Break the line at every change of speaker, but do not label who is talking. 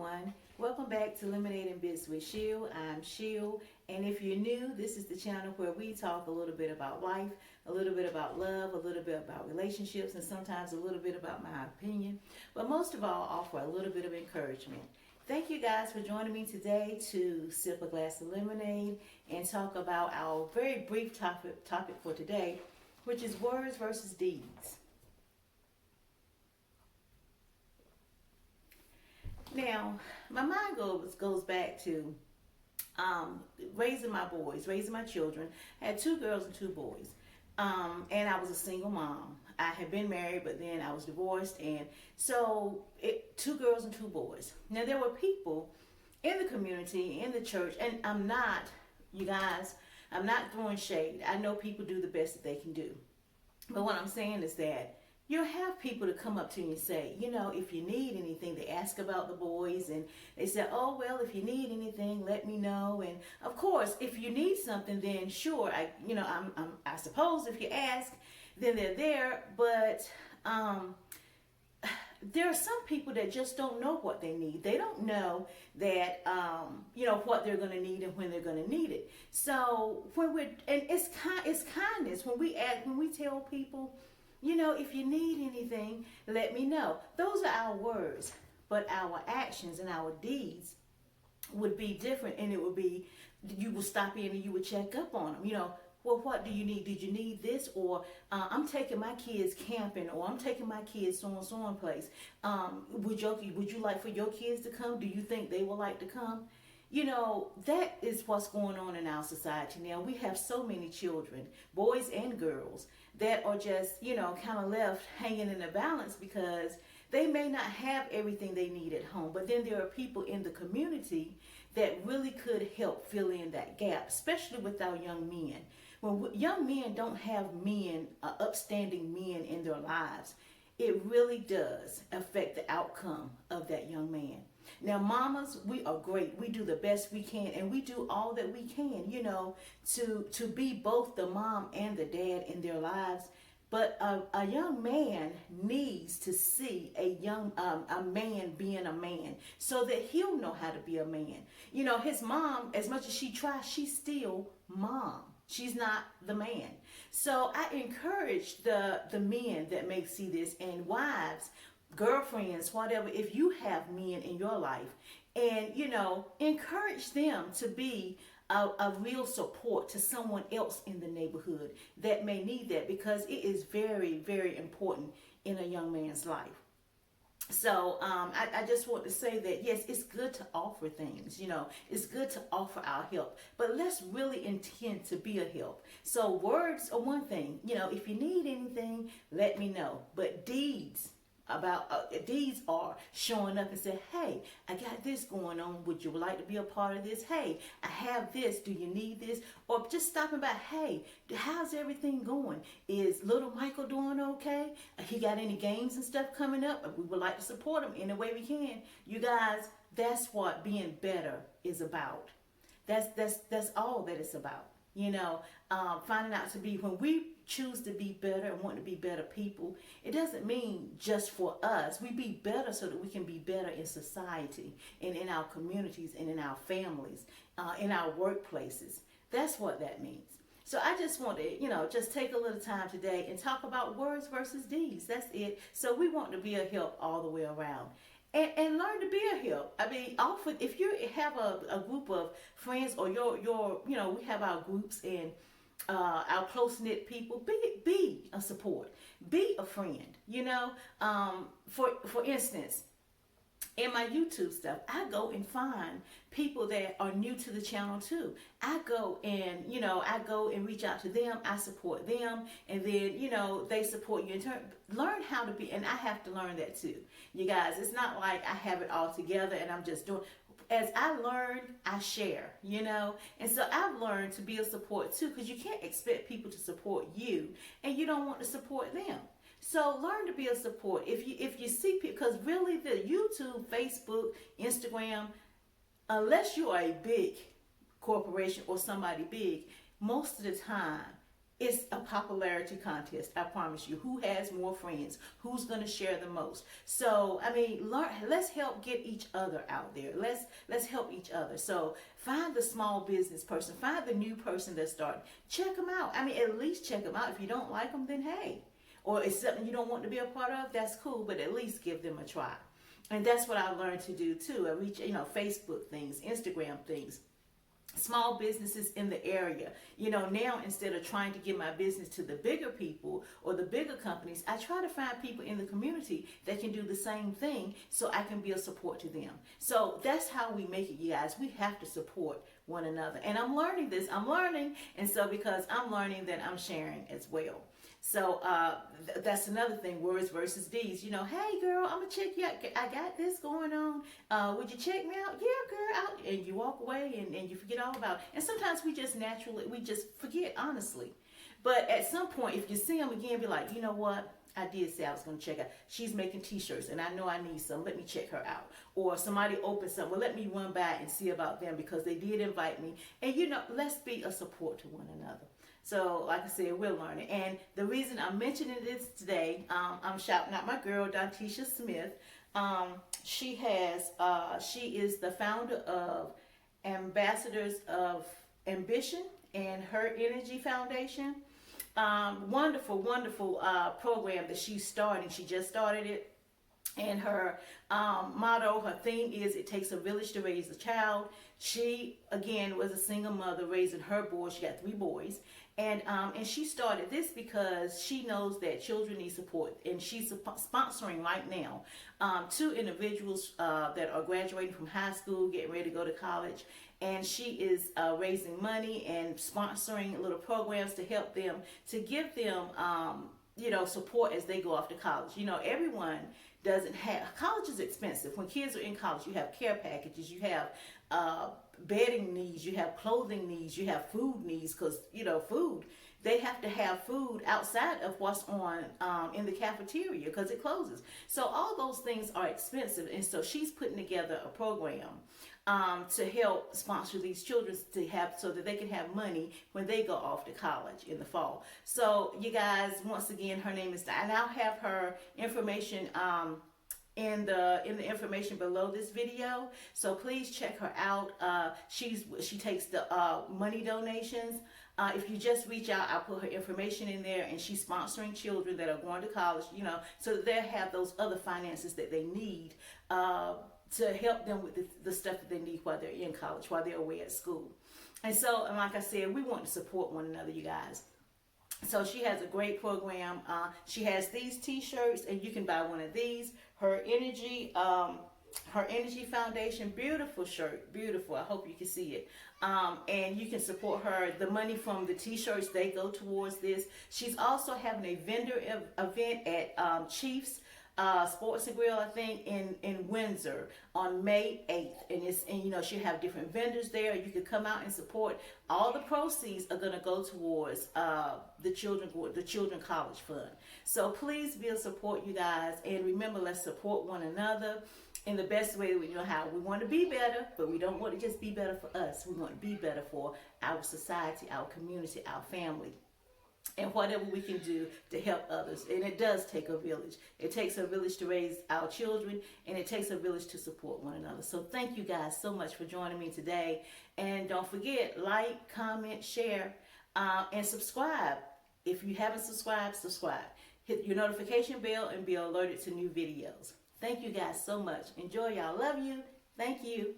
everyone. Welcome back to Lemonade Bits with Sheil. I'm Sheil, and if you're new, this is the channel where we talk a little bit about life, a little bit about love, a little bit about relationships, and sometimes a little bit about my opinion, but most of all, offer a little bit of encouragement. Thank you guys for joining me today to sip a glass of lemonade and talk about our very brief topic for today, which is words versus deeds. Now, my mind goes back to raising my boys, raising my children. I had two girls and two boys, and I was a single mom. I had been married, but then I was divorced, and so two girls and two boys. Now, there were people in the community, in the church, and I'm not, you guys, I'm not throwing shade. I know people do the best that they can do. But what I'm saying is that you'll have people to come up to you and say, you know, if you need anything, they ask about the boys and they say, oh, well, if you need anything, let me know. And of course, if you need something, then sure, I suppose if you ask, then they're there. But there are some people that just don't know what they need. They don't know that, what they're going to need and when they're going to need it. So it's kindness when we tell people, if you need anything, let me know. Those are our words, but our actions and our deeds would be different, and it would be, you would stop in and you would check up on them. Well, what do you need? Did you need this? Or I'm taking my kids camping, or I'm taking my kids so and place. Would you like for your kids to come? Do you think they would like to come? That is what's going on in our society now. We have so many children, boys and girls, that are just, kind of left hanging in the balance because they may not have everything they need at home. But then there are people in the community that really could help fill in that gap, especially with our young men. When young men don't have upstanding men in their lives, it really does affect the outcome of that young man. Now, mamas, we are great. We do the best we can, and we do all that we can, to be both the mom and the dad in their lives. But a young man needs to see a man being a man so that he'll know how to be a man. His mom, as much as she tries, she's still mom. She's not the man. So I encourage the men that may see this, and wives, girlfriends, whatever, if you have men in your life, and encourage them to be a real support to someone else in the neighborhood that may need that, because it is very, very important in a young man's life. So I just want to say that, yes, it's good to offer things, it's good to offer our help, but let's really intend to be a help. So words are one thing, if you need anything, let me know. But deeds are showing up and say, hey, I got this going on. Would you like to be a part of this? Hey, I have this. Do you need this? Or just stopping by, hey, how's everything going? Is little Michael doing okay? He got any games and stuff coming up? We would like to support him in the way we can. You guys, that's what being better is about. That's all that it's about. Finding out to be, when we choose to be better and want to be better people, it doesn't mean just for us. We be better so that we can be better in society and in our communities and in our families, in our workplaces. That's what that means. So I just want to, just take a little time today and talk about words versus deeds. That's it. So we want to be a help all the way around. And learn to be a help. I mean, often if you have a group of friends, or we have our groups and our close-knit people, be a support, be a friend. For instance, in my YouTube stuff, I go and find people that are new to the channel too. I go and reach out to them. I support them, and then they support you in turn. Learn how to be, and I have to learn that too. You guys, it's not like I have it all together and I'm just doing. As I learn, I share, and so I've learned to be a support too, because you can't expect people to support you and you don't want to support them. So learn to be a support. If you see people, because really the YouTube, Facebook, Instagram, unless you are a big corporation or somebody big, most of the time it's a popularity contest. I promise you. Who has more friends? Who's going to share the most? So, I mean, let's help get each other out there. Let's help each other. So, find the small business person. Find the new person that's starting. Check them out. I mean, at least check them out. If you don't like them, then hey. Or it's something you don't want to be a part of, that's cool, but at least give them a try. And that's what I learned to do too. I reach, Facebook things, Instagram things, small businesses in the area. Now instead of trying to give my business to the bigger people or the bigger companies, I try to find people in the community that can do the same thing so I can be a support to them. So that's how we make it, you guys. We have to support one another. And I'm learning this. I'm learning. And so because I'm learning, then I'm sharing as well. So that's another thing, words versus deeds. Hey girl, I'm gonna check you out. I got this going on. Would you check me out? Yeah, girl. And you walk away and you forget all about it. And sometimes we just forget, honestly. But at some point, if you see them again, be like, you know what? I did say I was going to check out. She's making t-shirts and I know I need some. Let me check her out. Or somebody opened something. Well, let me run by and see about them because they did invite me. And let's be a support to one another. So, like I said, we're learning. And the reason I'm mentioning this today, I'm shouting out my girl, Dontisha Smith. She is the founder of Ambassadors of Ambition and Her Energy Foundation. Wonderful program that she's starting. She just started it. And her motto, her theme is, it takes a village to raise a child. She, again, was a single mother raising her boys. She got 3 boys. And she started this because she knows that children need support. And she's sponsoring right now 2 individuals that are graduating from high school, getting ready to go to college. And she is raising money and sponsoring little programs to help them, to give them, support as they go off to college. Everyone doesn't have, college is expensive. When kids are in college, you have care packages, you have bedding needs, you have clothing needs, you have food needs, because, food, they have to have food outside of what's on in the cafeteria because it closes. So all those things are expensive. And so she's putting together a program to help sponsor these children so that they can have money when they go off to college in the fall. So you guys, once again, her name is, and I'll have her information in the information below this video. So please check her out. She takes the money donations. If you just reach out, I'll put her information in there, and she's sponsoring children that are going to college, so that they'll have those other finances that they need to help them with the stuff that they need while they're in college, while they're away at school. And so, and like I said, we want to support one another, you guys. So she has a great program. She has these t-shirts, and you can buy one of these. Her Energy Foundation, beautiful shirt, beautiful. I hope you can see it. And you can support her. The money from the t-shirts, they go towards this. She's also having a vendor event at Chiefs Sports and Grill, I think, in Windsor on May 8th. And she'll have different vendors there. You can come out and support. All the proceeds are going to go towards the children college fund. So please be a support, you guys. And remember, let's support one another in the best way that we know how. We want to be better, but we don't want to just be better for us. We want to be better for our society, our community, our family, and whatever we can do to help others. And it does take a village. It takes a village to raise our children, and it takes a village to support one another. So thank you guys so much for joining me today. And don't forget, like, comment, share, and subscribe. If you haven't subscribed, subscribe. Hit your notification bell and be alerted to new videos. Thank you guys so much. Enjoy, y'all. Love you. Thank you.